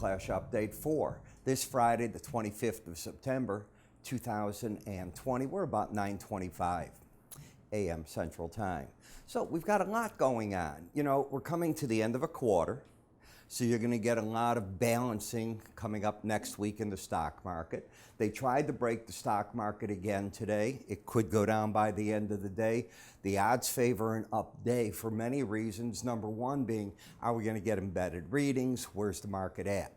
Flash Update for this Friday, the 25th of September, 2020. We're about 9:25 a.m. Central Time. So we've got a lot going on. You know, we're coming to the end of a quarter, so you're going to get a lot of balancing coming up next week in the stock market. They tried to break the stock market again today. It could go down by the end of the day. The odds favor an up day for many reasons. Number one being, are we going to get embedded readings? Where's the market at?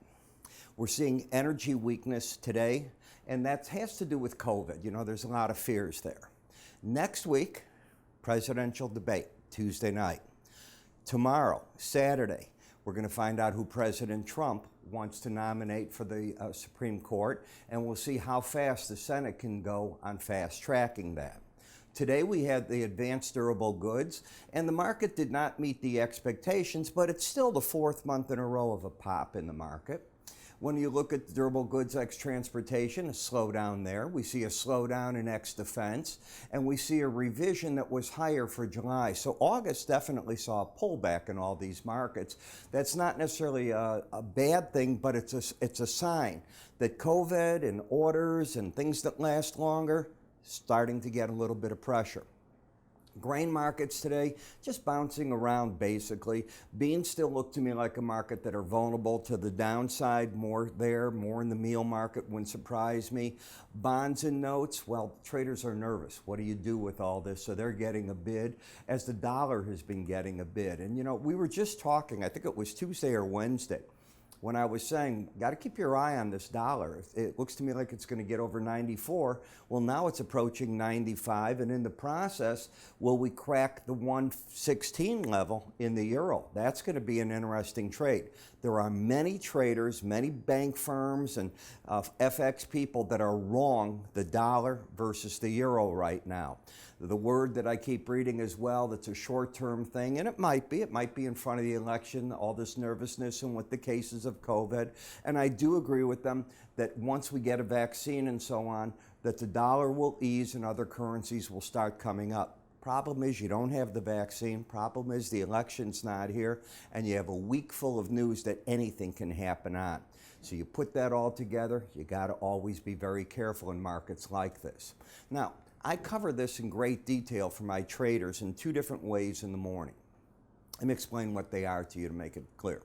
We're seeing energy weakness today, and that has to do with COVID. You know, there's a lot of fears there. Next week, presidential debate, Tuesday night. Tomorrow, Saturday, we're going to find out who President Trump wants to nominate for the Supreme Court, and we'll see how fast the Senate can go on fast tracking that. Today we had the advanced durable goods, and the market did not meet the expectations, but it's still the fourth month in a row of a pop in the market. When you look at durable goods ex transportation, a slowdown there. We see a slowdown in ex defense, and we see a revision that was higher for July. So August definitely saw a pullback in all these markets. That's not necessarily a bad thing, but it's a sign that COVID and orders and things that last longer starting to get a little bit of pressure. Grain markets today, just bouncing around basically. Beans still look to me like a market that are vulnerable to the downside, more in the meal market wouldn't surprise me. Bonds and notes, well, traders are nervous. What do you do with all this? So they're getting a bid, as the dollar has been getting a bid. And you know, we were just talking, I think it was Tuesday or Wednesday, when I was saying, got to keep your eye on this dollar. It looks to me like it's going to get over 94. Well, now it's approaching 95, and in the process, will we crack the 116 level in the euro? That's going to be an interesting trade. There are many traders, many bank firms and FX people that are wrong the dollar versus the euro right now. The word that I keep reading as well, that's a short-term thing, and it might be in front of the election, all this nervousness and with the cases of COVID. And I do agree with them that once we get a vaccine and so on, that the dollar will ease and other currencies will start coming up. Problem is you don't have the vaccine. Problem is the election's not here, and you have a week full of news that anything can happen on. So you put that all together, you got to always be very careful in markets like this. Now, I cover this in great detail for my traders in two different ways in the morning. Let me explain what they are to you to make it clear.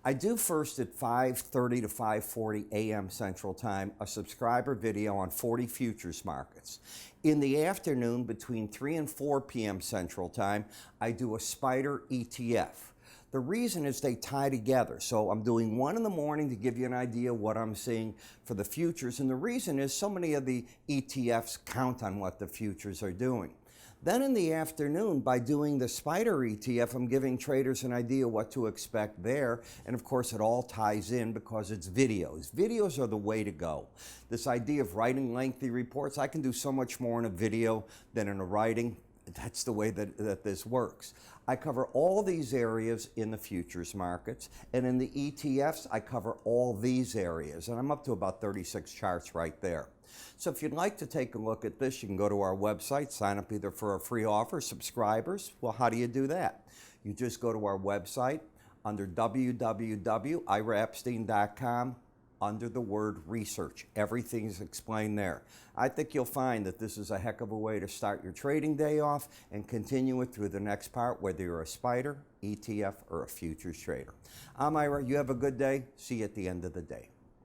I do first at 5:30 to 5:40 a.m. Central Time a subscriber video on 40 futures markets. In the afternoon between 3 and 4 p.m. Central Time, I do a SPDR ETF. The reason is they tie together. So I'm doing one in the morning to give you an idea of what I'm seeing for the futures. And the reason is so many of the ETFs count on what the futures are doing. Then in the afternoon, by doing the SPDR ETF, I'm giving traders an idea what to expect there. And of course, it all ties in because it's videos. Videos are the way to go. This idea of writing lengthy reports, I can do so much more in a video than in a writing. That's the way that this works. I cover all these areas in the futures markets, and in the ETFs, I cover all these areas, and I'm up to about 36 charts right there. So if you'd like to take a look at this, you can go to our website, sign up either for a free offer, subscribers. Well, how do you do that? You just go to our website under www.iraepstein.com. under the word research. Everything is explained there. I think you'll find that this is a heck of a way to start your trading day off and continue it through the next part, whether you're a SPDR, ETF, or a futures trader. I'm Ira. You have a good day. See you at the end of the day.